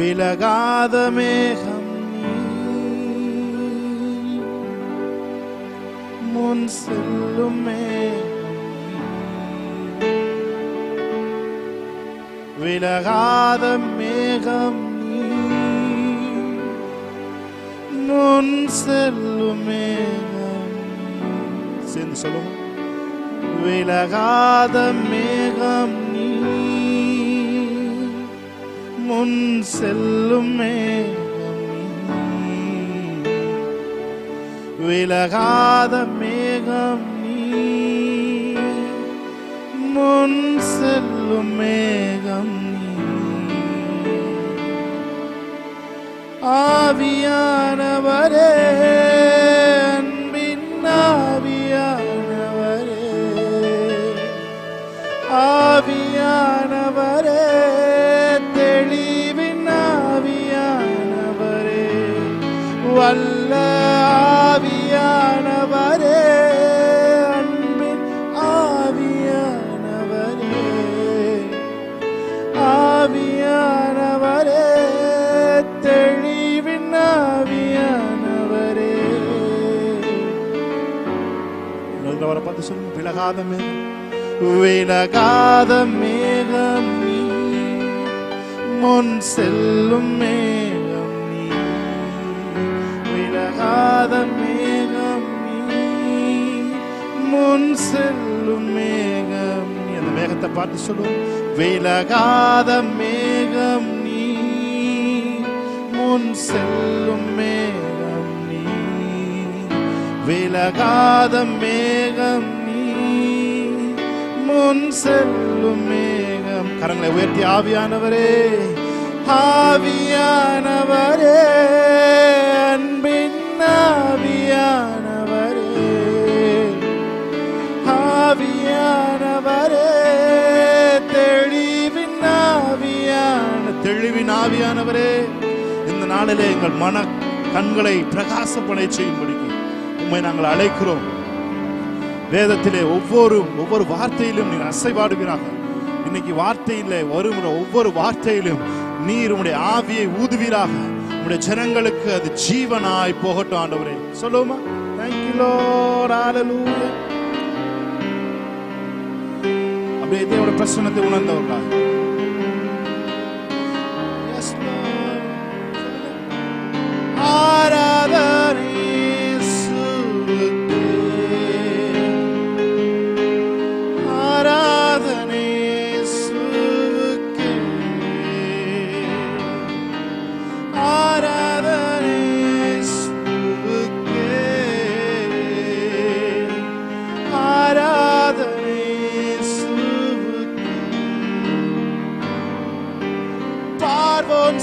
விலகாத மேகம் முன் செல்லும் விலகாத மேகம் முன் செல்லும் மேகம். சேர்ந்து சொல்லுவோம். விலகாத மேகம் முன் செல்லும் மேகம். விலகாத மேகம் முன் செல்லும் மேகம். ஆவியானவரே, அன்பின் ஆவியானவரே, ஆவியானவரே, தெளிவின் ஆவியானவரே, வல்ல ஆவியானவரே, அன்பின் ஆவியானவரே, ஆவியானவரே, தெளிவின் ஆவியானவரே. அவரை பார்த்து சொல்லுங்க. விலகாத மேகம், விலகாத மேகம் நீ, முன் செல்லும் மேகம் நீ. விலகாத மேகம் நீ, முன் செல்லும் மேகம் நீ. அந்த மேகத்தை பார்த்து சொல்லுவோம். விலகாத மேகம் நீ, முன் செல்லும் மேகம் நீ. விலகாத மேகம் நீ, முன் செல்லும் மேகம். கரங்களை உயர்த்தி ஆவியானவரே, ஆவியானவரே, அன்பின் ஆவியானவரே, ஆவியானவரே, தெளிவின் தெளிவின் ஆவியானவரே, இந்த நாளிலே எங்கள் மன கண்களை பிரகாசப்பட செய்யும்படிக்கு உம்மை நாங்கள் அழைக்கிறோம். வேதத்திலே ஒவ்வொரு வார்த்தையிலும் நீர் அசைவாடுவீராக. இன்னைக்கு வார்த்தையிலே வருகிற ஒவ்வொரு வார்த்தையிலும் நீர் உம்முடைய ஆவியை ஊதுவீராக. உம்முடைய ஜனங்களுக்கு அது ஜீவனாய் போகட்டும் ஆண்டவரே. சொல்லுமா? Thank you Lord. Hallelujah. அப்படியே தேவனுடைய பிரசன்னத்தை உணர்ந்தவர்களா? Yes Lord. ஆராதனை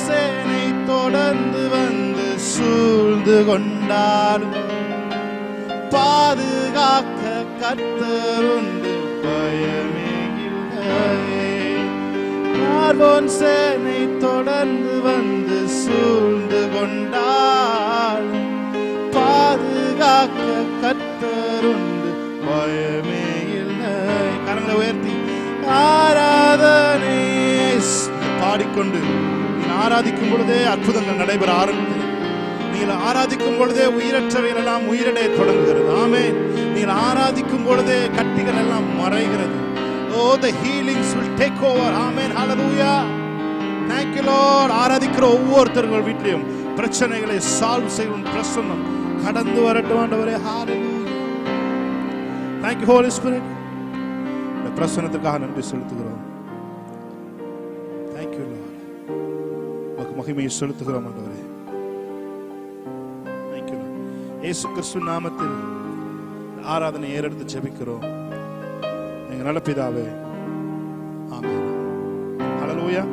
சேனை தொடர்ந்து வந்து சூழ்ந்து கொண்டாலும் பாதுகாக்க கர்த்தர் உண்டு, பயமே இல்லை. பார்வோன் சேனை தொடர்ந்து வந்து சூழ்ந்து கொண்டாலும் பாதுகாக்க கர்த்தர் உண்டு, பயமே இல்லை. கரங்களை உயர்த்தி ஆராதனை பாடிக்கொண்டு ஆராதிக்கும் பொழுதே அற்புதங்கள் நடைபெற ஆரம்பித்தது. நீங்கள் ஆராதிக்கும் பொழுதே உயிரற்றவைகள் எல்லாம் உயிரிடைய தொடங்குகிறது. ஆமென். நீங்கள் ஆராதிக்கும் பொழுதே கட்டிகள் எல்லாம் மறைகிறது. Oh, the healings will take over. Amen. Hallelujah. Thank you Lord. ஆராதிக்கிற ஒவ்வொருத்தர்கள் வீட்டிலும் பிரச்சனைகளை சால்வ் செய்யும் பிரசன்னம் கடந்து வரட்டும் ஆண்டவரே. Hallelujah. Thank you Holy Spirit. இந்த பிரசன்னத்துக்காக நன்றி செலுத்துகிறோம். Thank you Lord. மகிமையை செலுத்துகிறோம் ஆண்டவரே. Thank you Lord. இயேசு கிறிஸ்து நாமத்தில் ஆராதனை ஏறெடுத்து ஜெபிக்கிறோம் எங்க நல்ல பிதாவே. ஆமென். ஹல்லேலூயா.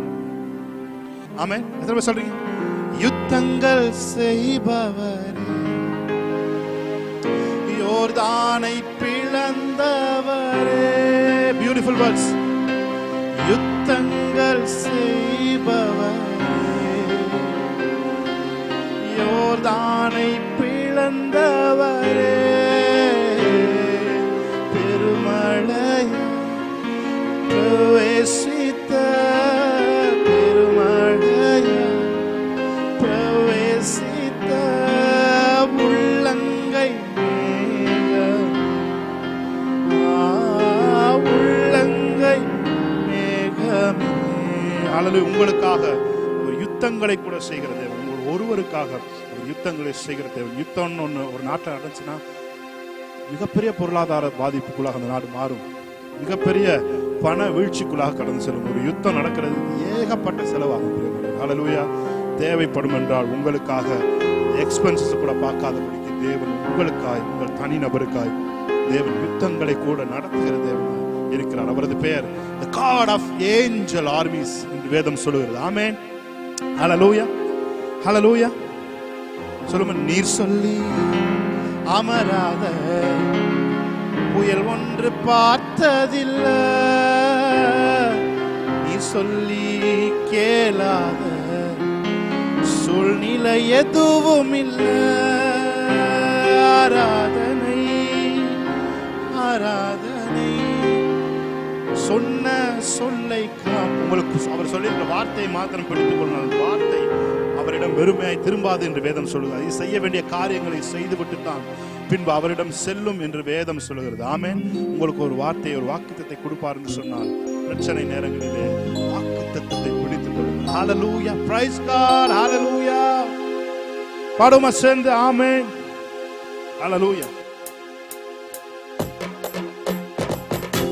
ஆமென். எத்தனை பேர் சொல்றீங்க? யுத்தங்கள் செய்பவரே, யோர்தானை பிளந்தவரே. Beautiful words. யுத்தங்கள் செய்பவரே, யோர்தானை பிளந்தவரே, பெருமழை பிரவேசித்த பெருமழை உங்களுக்காக ஒரு யுத்தங்களை கூட செய்கிற தேவன், உங்கள் ஒருவருக்காக ஒரு யுத்தங்களை செய்கிற தேவன். யுத்தம்னு ஒன்று ஒரு நாட்டில் நடந்துச்சுன்னா மிகப்பெரிய பொருளாதார பாதிப்புக்குள்ளாக அந்த நாடு மாறும். மிகப்பெரிய பண வீழ்ச்சிக்குள்ளாக கடந்து செல்லும். ஒரு யுத்தம் நடக்கிறது ஏகப்பட்ட செலவாகும். ஹல்லேலூயா. தேவைப்படும் என்றால் உங்களுக்காக எக்ஸ்பென்சஸ் கூட பார்க்காதபடிக்கு தேவன் உங்களுக்காய், உங்கள் தனி நபருக்காய் தேவன் யுத்தங்களை கூட நடத்துகிற தேவன் இருக்கிறார். அவரது பெயர் the God of angel armies என்று வேதம் சொல்லுகிறது. ஆமென். ஹல்லேலூயா. ஹல்லேலூயா. சொல்லுங்க. நீர் சொல்லி அமராத புயல் ஒன்று பார்த்ததில்லை, நீ சொல்லி கேளாத சூழ்நிலை எதுவும் இல்லை. ஆராதனை ஆராதனை. சொன்ன சொல்லை உங்களுக்கு அவர் சொல்லியிருக்கிற வார்த்தையை மாத்திரம் பிடித்துக் கொள்ளால் வார்த்தை அவரிடம் வெறுமையாய் திரும்பாது என்று வேதம் சொல்லுகிறது. செய்ய வேண்டிய காரியங்களை செய்துவிட்டு தான் பின்பு அவரிடம் செல்லும் என்று வேதம் சொல்லுகிறது. ஆமென். உங்களுக்கு ஒரு வார்த்தையை, ஒரு வாக்குத்தத்தை கொடுப்பார் என்று சொன்னால் பிரச்சனை நேரங்களிலே வாக்குத்தத்தை பிடித்துக் கொள்ளுங்கள். ஹல்லேலூயா. Praise God. ஹல்லேலூயா. பாடுமா சேர்ந்து. ஆமென். ஹல்லேலூயா.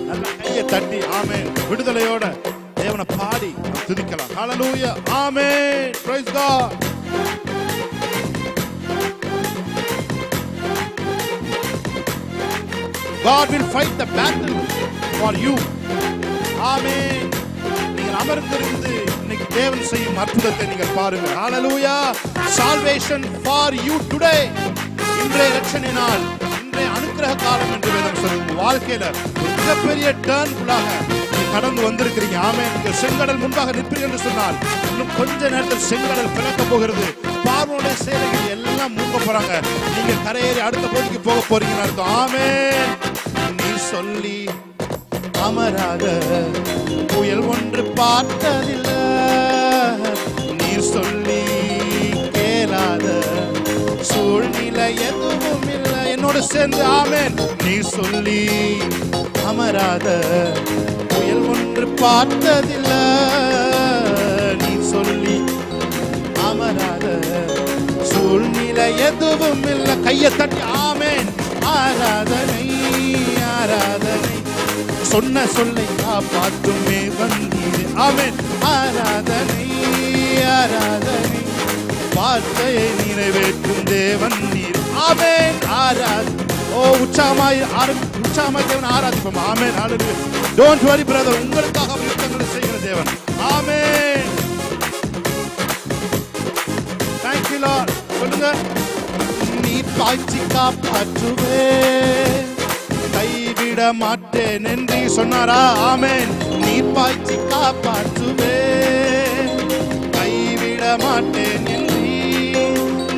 நல்ல கையை தட்டி ஆமென் விடுதலையோட தேவனை பாடி துதிக்கலாம். ஹல்லேலூயா. ஆமென். Praise God. God will fight the battle for you. ஆமென். நீங்கள் அமர்ந்திருந்து இன்னைக்கு தேவன் செய்யும் அற்புதத்தை நீங்கள் பாருங்கள். ஹல்லேலூயா. Salvation for you today. இன்றைய இரட்சணை நாள், இன்றைய அனுக்கிரக காலம் என்று வேதம் சொல்லுங்க. வாழ்க்கையில மிகப்பெரிய டர்ன்குள்ளாக கடந்து வந்திருக்கிறீங்க. ஆமென். நீங்கள் செங்கடல் முன்பாக நிற்பீர்கள் என்று சொன்னால் இன்னும் கொஞ்ச நேரத்தில் செங்கடல் பிளக்க போகிறது. பார்வோனுடைய சேனைகள் எல்லாம் மூக்க போறாங்க. நீங்க கரையேறி அடுத்த பகுதிக்கு போக போறீங்கன்னு அர்த்தம். ஆமென். நீ சொல்லி அமராத புயல் ஒன்று பார்த்ததில்லை, நீர் சொல்லி கேளாத சூழ்நிலை எதுவும் இல்லை. என்னோட சேர்ந்து ஆமென். நீ சொல்லி அமராத புயல் ஒன்று பார்த்ததில்லை, நீ சொல்லி அமராத சூழ்நிலை எதுவும் இல்லை. கையை தட்டி ஆமென். ஆராதனை ஆராதனை. சொன்ன சொல்லை காப்பாற்றுமே வந்தீர். ஆமென். ஆராதனை ஆராதனை. வார்த்தையை நிறைவேற்றும் தேவன் நீர். ஆமென். ஆராதனை. ஓ உற்சாகமாய் தேவன் ஆராதிப்போம். ஆமென். ஹல்லேலூயா. டோன்ட் வரி பிரதர், உங்களுக்காக யுத்தங்களை செய்கிற தேவன். ஆமென். Thank you Lord. சொல்லுங்க. நீ பாய்ச்சி காப்பாற்றுவே, கைவிட மாட்டேன் என்று சொன்னாரா? ஆமென். நீ பாய்ச்சி காப்பாற்றுவே, கைவிட மாட்டேன் என்று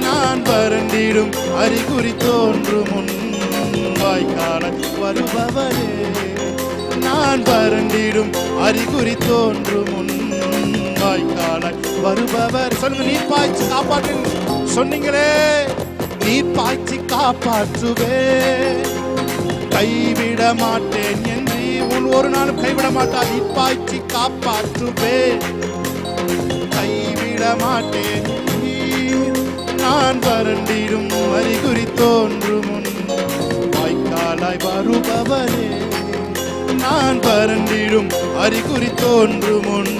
நான் வறண்டிடும் அறிகுறி தோன்றும் முன் வாய்க்கால வருபவரே, நான் வறண்டிடும் அறிகுறி தோன்றும் முன் வாய்க்கால வருபவர். சொல்லுங்க. நீ பாய்ச்சி காப்பாற்று சொன்னீங்களே, நீ பாய்ச்சி காப்பாற்றுவே, கைவிட மாட்டேன் என்று உன் ஒரு நாளும் கைவிட மாட்டார். நீ பாய்ச்சி காப்பாற்றுவே, கைவிட மாட்டேன். நான் வறண்டிடும் அறிகுறி தோன்றும் முன் வாய்க்காலாய் வருபவரே, நான் வறண்டிடும் அறிகுறி தோன்றும் முன்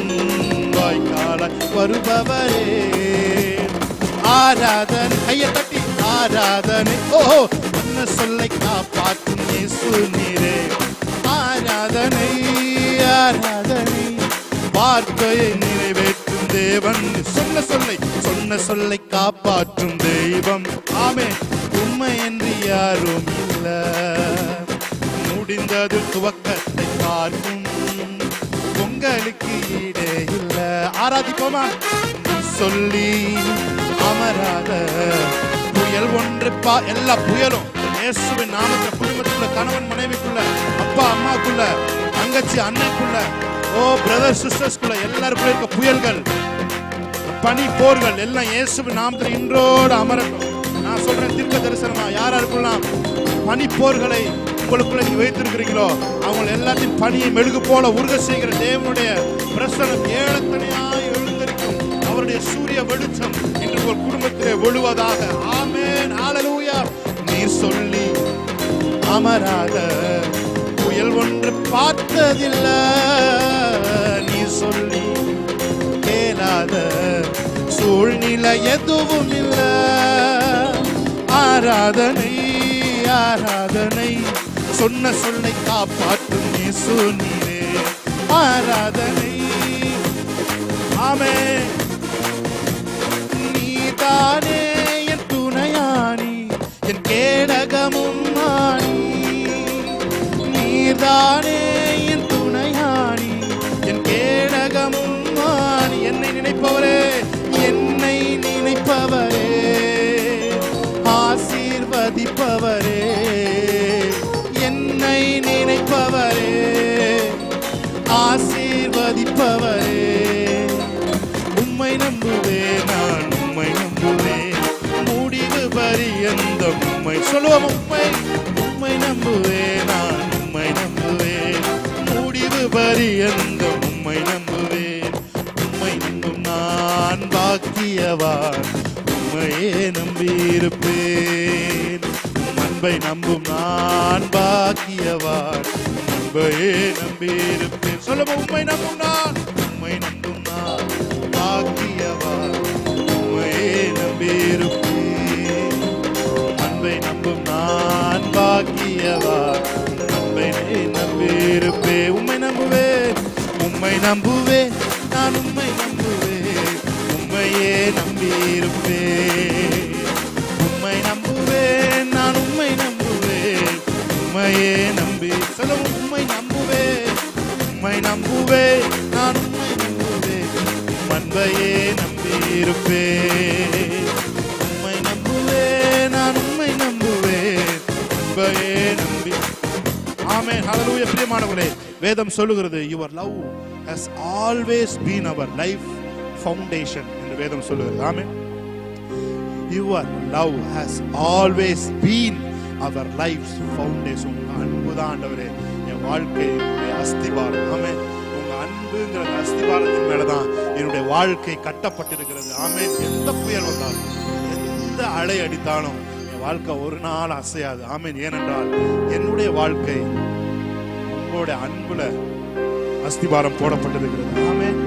வாய்க்காலாய் வருபவரே. ஆராதனை. கையை தட்டி ஆராதனை. ஓஹோ. என்ன சொல்லை காப்பாற்றும் இயேசு நீரே. ஆராதனை ஆராதனை. வார்த்தையை நிறைவேற்றும் தேவன். சொன்ன சொல்லை காப்பாற்றும் தெய்வம். ஆமென். உண்மை என்று யாரும் இல்ல, முடிந்தது துவக்கத்தை பார்க்கும் உங்களுக்கு ஈடே இல்ல. ஆராதிப்போமா. சொல்லி அமராத புயல் ஒன்று எல்லா புயலும் இயேசுவின் நாமத்தில் குடும்பத்துக்குள்ள, கணவன் மனைவிக்குள்ள, அப்பா அம்மாக்குள்ள, தங்கச்சி அண்ணனுக்குள்ள, ஓ பிரதர் சிஸ்டர்ஸ்குள்ள எல்லாருக்குள்ள இருக்க புயல்கள், பனி போர்கள் எல்லாம் இயேசுவின் நாமத்தில் இன்றோடு அமரட்டும். நான் சொல்றேன் தீர்க்க தரிசனமா. யாராருக்குலாம் பனி போர்களை உங்களுக்குள்ள நீங்க வைத்திருக்கிறீங்களோ அவங்க எல்லாத்தையும் பனியை மெழுகு போல உருக செய்கிற தேவனுடைய பிரசனம் ஏழத்தனையாய் எழுந்திருக்கும். அவருடைய சூரிய வெளிச்சம் இன்று ஒரு குடும்பத்திலே ஒழுவதாக. ஆமென். ஹல்லேலூயா. நீர் சொல்லி அமராத புயல் ஒன்று பார்த்ததில்ல, நீர் சொல்லி கேளாத சூழ்நிலை எதுவும் இல்ல. ஆராதனை ஆராதனை சொன்ன சொல்லை காப்பாற்றும் இயேசு நீரே. ஆராதனை. ஆமென். நீதானே என் துணையானி, என் கேடகமும் ஆனி. நீதானே என் துணையானி, என் கேடகமும் ஆனி. என்னை நினைப்பவரே, என்னை நினைப்பவரே, ஆசீர்வதிப்பவரே, என்னை நினைப்பவரே, ஆசீர்வதிப்பவரே. உம்மை நம்புவேன், நான் உம்மை நம்புவேன், முடிவு பரியந்தம் உம்மை. சொல்லுவோம். உம்மை நம்புவேன், நான் உம்மை நம்புவேன், முடிவு பரியந்தம் உம்மை நம்புவேன். உம்மை நம்பும் நான் பாக்கியவான், உம்மையே நம்பியிருப்பேன். அன்பை நம்பும் நான் பாக்கியவான், அன்பையே நம்பியிருப்பேன். சொல்லுவோம். உம்மை நம்பும் நான், உம்மை நம்பும் நான் பாக்கியவான், உம்மையே நம்பியிருப்பேன். அன்பை நம்பும் நான் பாக்கியவான், அன்பை நம்பியிருப்பேன். உம்மை நம்புவேன், உம்மை நம்புவேன், நான் உம்மை நம்புவேன், உம்மையே நம்பியிருப்பேன். உம்மை நம்புவேன், நான் உம்மை நம்புவேன், உம்மையே நம்பி. சொல்லுவோம். உம்மை நம்புவேன், உம்மை நம்புவேன், நான் உம்மை நம்புவேன், அன்பையே நம்பியிருப்பேன். உம்மை நம்புவேன், நான் உம்மை நம்புவேன், அன்பையே நம்பி. ஆமென். ஹல்லேலூயா. பிரியமானவர்களே, வேதம் சொல்லுகிறது, your love has always been our life foundation என்று வேதம் சொல்லுகிறது. ஆமென். your love has always been our life's foundation. அன்புதான் ஆண்டவரே என் வாழ்க்கையுடைய அஸ்திபாரம். ஆமென். உங்க அன்புங்கிற அஸ்திபாரத்தின் மேலதான் என்னுடைய வாழ்க்கை கட்டப்பட்டிருக்கிறது. ஆமென். எந்த புயல் வந்தாலும், எந்த அலை அடித்தாலும் என் வாழ்க்கை ஒரு நாள் அசையாது. ஆமென். ஏனென்றால் என்னுடைய வாழ்க்கை உங்களுடைய அன்புல அஸ்திபாரம் போடப்பட்டிருக்கிறது. ஆமென்.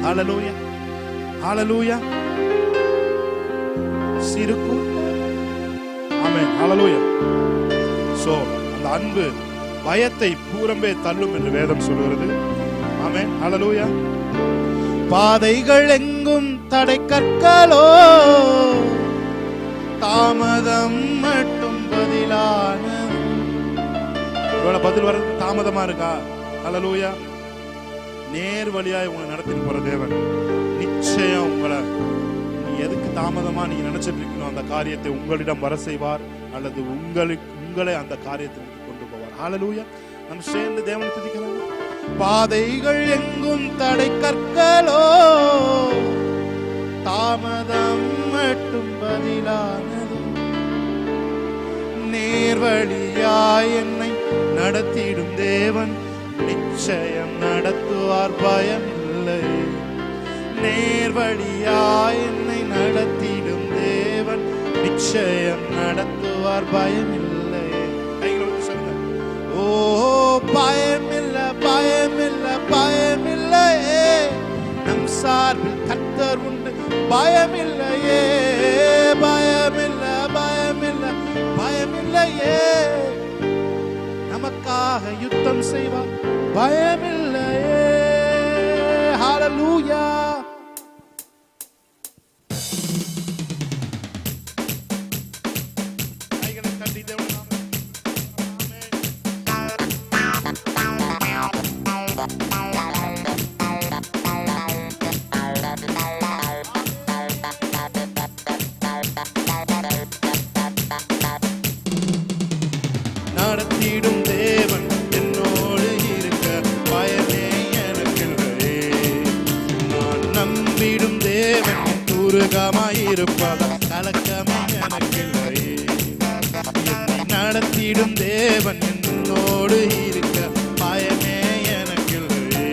ஹல்லேலூயா. ஹல்லேலூயா. சிறுக்கும். ஆமென். ஹல்லேலூயா. சோ அந்த அன்பு பயத்தை பூரம்பே தள்ளும் என்று வேதம் சொல்கிறது. ஆமென். ஹல்லேலூயா. பாதைகள் எங்கும் தடை கற்களோ, தாமதம் மட்டும் பதிலான. பதில் வர்றது தாமதமா இருக்கா? ஹல்லேலூயா. நேர் வழியாய் உங்களை நடத்திட்டு போற தேவன் நிச்சயம் உங்களை, நீ எதுக்கு தாமதமா நீங்க நினைச்சிட்டு இருக்கணும் அந்த காரியத்தை உங்களிடம் வர செய்வார், அல்லது உங்களை அந்த காரியத்திற்கு கொண்டு போவார். ஹல்லேலூயா. நம்ம சேர்ந்து தேவனை துதிக்கலாம். பாதைகள் எங்கும் தடை கற்களோ, தாமதம் மட்டும் பதிலானதும், நேர்வழியாய் என்னை நடத்திடும் தேவன் நிச்சயம் நடத்துவார், பயம் இல்லை. நேர்வழியாய் என்னை நடத்திடும் தேவன் நிச்சயம் நடத்துவார், பயம் இல்லை. கைகளோடு சொல்லுங்க. ஓ பயமில்லை, பயமில்லை, பயமில்லையே, நம் சார்பில் கர்த்தர் உண்டு, பயமில்லையே, பயமில்லை, பயமில்லை, பயமில்லையே, நமக்காக யுத்தம் செய்வார், பயமில்லையே. ஹல்லேலூயா. நடத்திடும் தேவன் என்னோடு இருக்க பயமே எனக்கில்லையே. நான் நம்பிடும் தேவன் துருகமாயிருப்பதால் கலக்கமே எனக்கில்லையே. என்னை நடத்திடும் தேவன் என்னோடு இருக்க பயமே எனக்கில்லையே.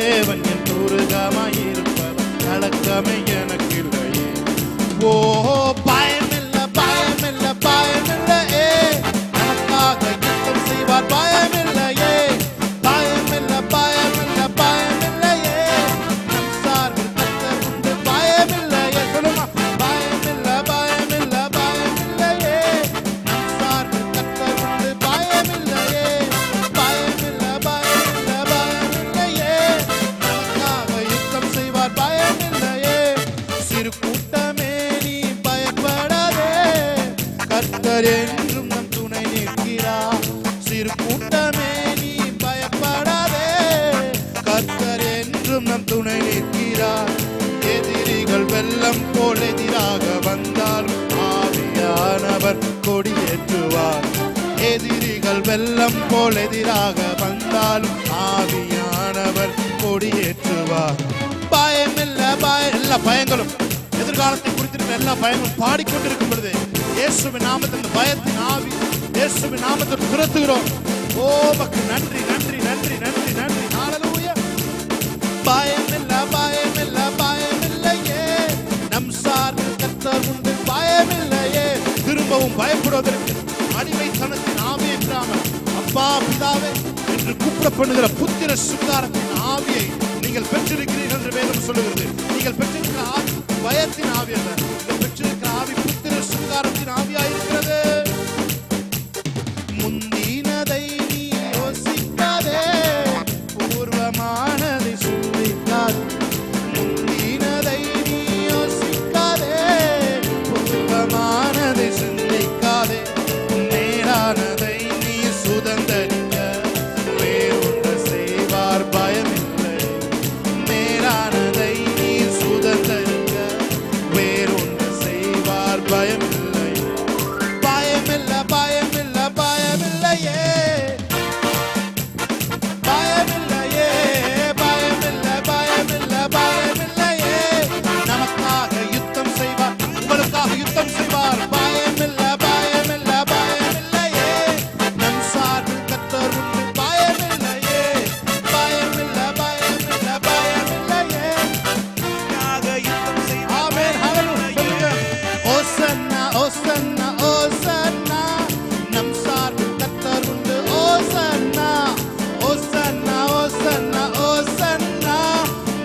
தேவன் என் துருகமாயிருப்பவர் கலக்கமே எனக்கு இல்லையே. ஓ பயமில்லை பயமில்லை பயமில்லையே, நமக்காக யுத்தம் செய்வார் பயமில்லையே. பயமில்லை பயமில்லை பயமில்லையே, நம் சார்பில் கர்த்தர் உண்டு பயமில்லையே. சொல்லுமா பயமில்லை பயமில்லை பயமில்லையே, நம் சார்பில் கர்த்தர் உண்டு பயமில்லையே. பயமில்லை பயமில்லை பயமில்லையே, நமக்காக யுத்தம் செய்வார் பயமில்லையே. சிறு கூட்டமே நீ பயப்படாதே, கர்த்தர் என்றும் நம் துணை நிற்கிறார். சிறு கூட்டமே நீ பயப்படாதே, கர்த்தர் என்றும் நம் துணை நிற்கிறார். எதிரிகள் வெள்ளம் போல் எதிராக வந்தாலும் ஆவியானவர் கொடியேற்றுவார். எதிரிகள் வெள்ளம் போல் எதிராக வந்தாலும் ஆவியானவர் கொடியேற்றுவார். பயமில்லை எல்லா பயங்களும் எதிர்காலத்தை குறித்திருக்கிற எல்லா பயங்களும் பாடிக்கொண்டிருக்கும் பொழுது இயேசுவின் நாமத்தில் இந்த பயத்தின் ஆவி இயேசுவின் நாமத்தில் துரத்துகிறோம். ஓ மக்கு நன்றி நன்றி நன்றி நன்றி நன்றி. ஹல்லேலூயா. பயமில்லை பயமில்லை பயமில்லையே, நம் சார்பில் கர்த்தர் உண்டு பயமில்லையே. திரும்பவும் பயப்படுவதற்கு அடிமைத்தனத்தின் ஆவி என்றாமல் அப்பா பிதாவே என்று கூப்பிடப்படுகிற புத்திர சுகாரத்தின் ஆவியை நீங்கள் பெற்றிருக்கிறீர்கள் என்று வேதம் சொல்லுகிறது. நீங்கள் பெற்றிருக்கிற ஆவி பயத்தின் ஆவி அல்ல, நீங்கள் பெற்றிருக்கிற ஆவி புத்திர சுகாரத்தின் ஆவியாயிருக்கிறது. முந்தினதை நீ யோசிக்காதே, பூர்வமானதை சிந்திக்காதே. முந்தினதை நீ யோசிக்காதே, பூர்வமானதை சிந்திக்காதே. நேரானதை நீ சுதந்தரிக்க வேறொன்று செய்வார் பயமில்லை. நேரானதை நீ சுதந்தரிக்க வேறொன்று செய்வார் பயமில்லை. பயமில்லை பயமில்லை பயமில்லையே, பயமில்லையே பயமில்லை பயமில்லை பயமில்லையே, நமக்காக யுத்தம் செய்வார் உங்களுக்காக யுத்தம் செய்வார். பயமில்லை பயமில்லை பயமில்லையே, நம் சார்பில் கர்த்தர் உண்டு பயமில்லையே. பயமில்லை பயமில்லை பயமில்லையே, யுத்தம் செய்வார். ஆமென் ஹல்லேலூயா. ஓசன்னா ஓசன்னா ஓசன்னா, நம் சார்பில் கர்த்தர் உண்டு ஓசன்னா. ஓசன்னா ஓசன்னா ஓசன்னா,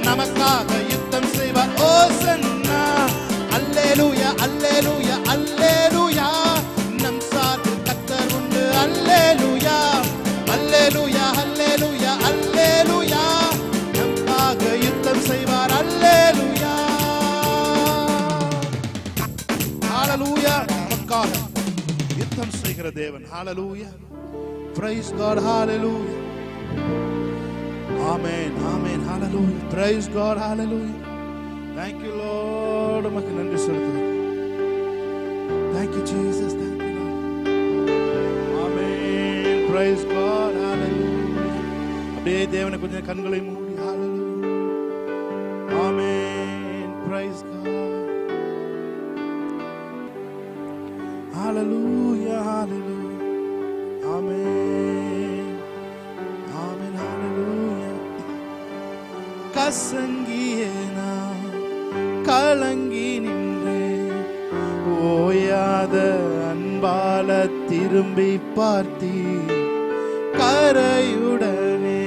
நமக்காக யுத்தம் செய்வார் ஓசன்னா. அல்லேலூயா அல்லேலூயா அல்லேலூயா, நம் சார்பில் கர்த்தர் உண்டு அல்லேலூயா. அல்லேலூயா அல்லேலூயா அல்லேலூயா, நமக்காக யுத்தம் செய்வார் அல்லேலூயா. ஹல்லேலூயா. நமக்காக யுத்தம் செய்கிற தேவன். ஹல்லேலூயா. Praise God. Hallelujah. Amen. Amen. Hallelujah. Praise God. Hallelujah. Thank you Lord. உமக்கு நன்றி செலுத்துகிறோம். Thank you Jesus. Thank you Lord. Amen. Praise God. Hallelujah. அப்படியே தேவனை கொஞ்சம் கண்களை மூடி. Hallelujah. Amen. Praise God. Hallelujah. Hallelujah. Amen. Amen. Hallelujah. கசங்கியே நான் கலங்கி நின்றே, ஓயாத அன்பால திரும்பி பார்த்தீ. கரையுடனே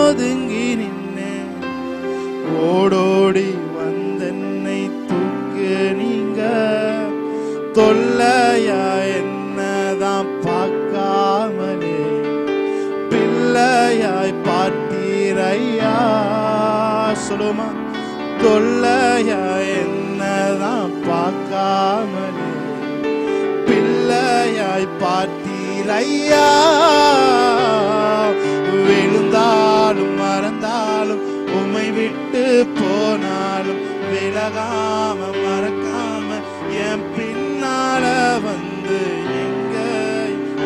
ஒதுங்கி நின்னே, ஓடோடி வந்தென்னை தூக்கு நீங்க. தொல்லையா என்னதான் பார்க்காமலே பிள்ளையாய் பார்த்தீரையா. சொல்லுமா தொல்லையா என்னதான் பார்க்காமலே பிள்ளையாய் பார்த்தீரையா. விழுந்தாலும் மறந்தாலும் உம்மை விட்டு போனாலும் விலகாம மறக்காம என் பின்னால வந்து எங்க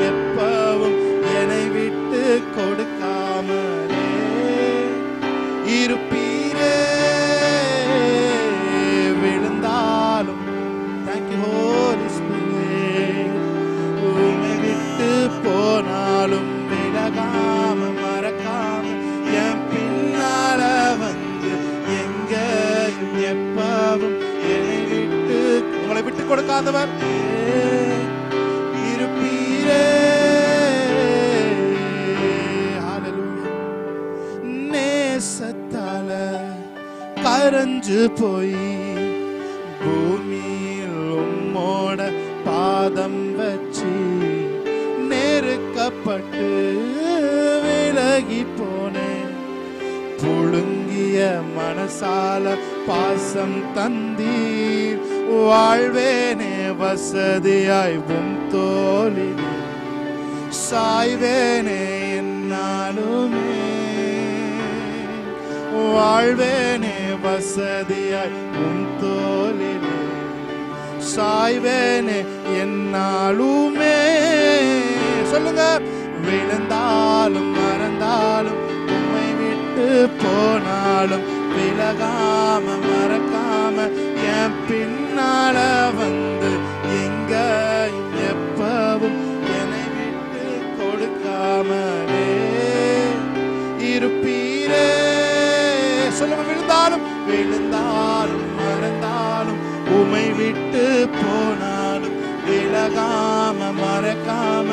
எப்பவும் என்னை விட்டு கொடுக்காமலே இருப்பீரே. விழுந்தாலும் Thank you Holy Spirit. உம்மை விட்டு போனாலும் விலகாம மறக்காம என் பின்னால இருப்பீரே. நேசத்தால கரைஞ்சு போய் பூமியில் உம்மோட பாதம் வச்சு நெருக்கப்பட்டு விலகி போனேன். புழுங்கிய மனசால பாசம் தந்தீர். வாழ்வேனே வசதியாய் உம் தோளிலே சாய்வேனே என்னாலுமே. வாழ்வேனே வசதியாய் உம் தோளிலே சாய்வேனே என்னாலுமே. சொல்லுங்க. விழுந்தாலும் மறந்தாலும் உம்மை விட்டு போனாலும் விலகாம மறக்காம என் பின்னால வந்து எங்க எப்பவும் என்னை விட்டு கொடுக்காமலே இருப்பீரே. சொல்லுங்க. விழுந்தாலும் விழுந்தாலும் மறந்தாலும் உம்மை விட்டு போனாலும் விலகாம மறக்காம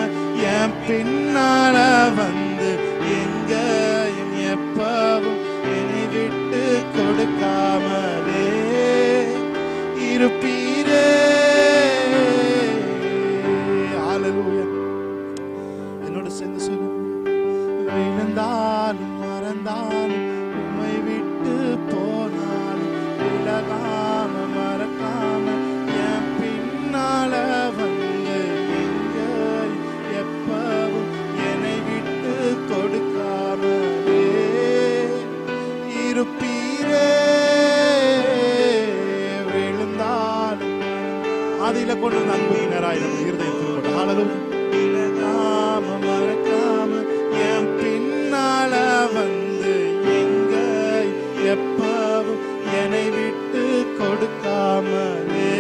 என் பின்னால வந்து எங்கேயும் எப்பவும் என்னை விட்டு கொடுக்காமலே இருப்பீரே. ஹல்லேலூயா. என்னோட சேர்ந்து சொல்லு. விழுந்தாலும் மறந்தாலும் உம்மை விட்டு போனாலும் விலகாம மறக்காம என் பின்னால வந்து எங்க எப்பவும் என்னை விட்டு கொடுக்காமலே இருப்பீரே. விழுந்தாலும் அதில கொண்டு நன்மையினராய் நம்ம இருதயத்தில் ஹல்லேலூயா. விலகாம மறக்காம என் பின்னால வந்து எங்க எப்பவும் என்னை விட்டு கொடுக்காமலே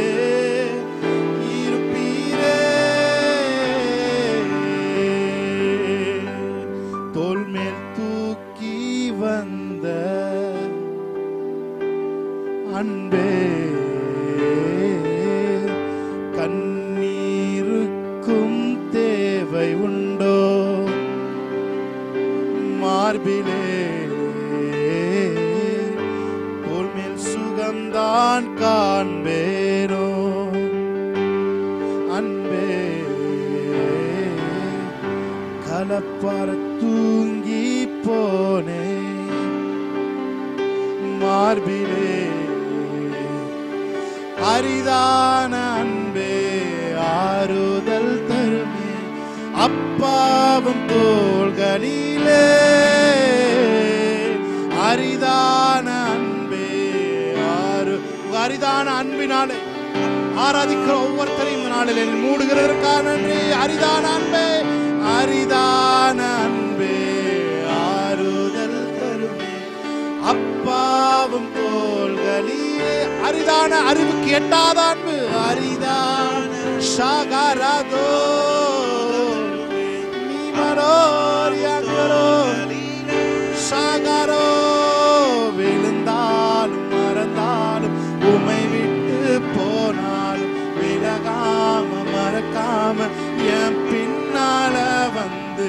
இருப்பீரே. தோள் மேல் தூக்கி வந்த அன்பே கண்ணீருக்கும் தேவை உண்டோ? மார்பிலே தோள் மேல் சுகம்தான் காண்பேனோ? அன்பே கலப்பார தூங்கி போனே. மார்பிலே அரிதான அன்பே ஆறுதல் தருமே. அப்பாவும் தோள்களிலே அரிதான அன்பே அரிதான அன்பினாலே ஆராதிக்கிற ஒவ்வொருத்தரையும் நாளில் மூடுகிறதற்காக நன்றி. அரிதான அன்பே அரிதான அன்பே ஆறுதல் தருமே. அப்பாவும் தோள்களிலே அரிதான அறிவுக்கு எட்டாத அன்பு. அரிதான ஷாகராதோ நீமரோரியாங்கரோ ஷாகரோ. விழுந்தாலும் மறந்தாலும் உம்மை விட்டு போனாலும் விலகாம மறக்காம என் பின்னால வந்து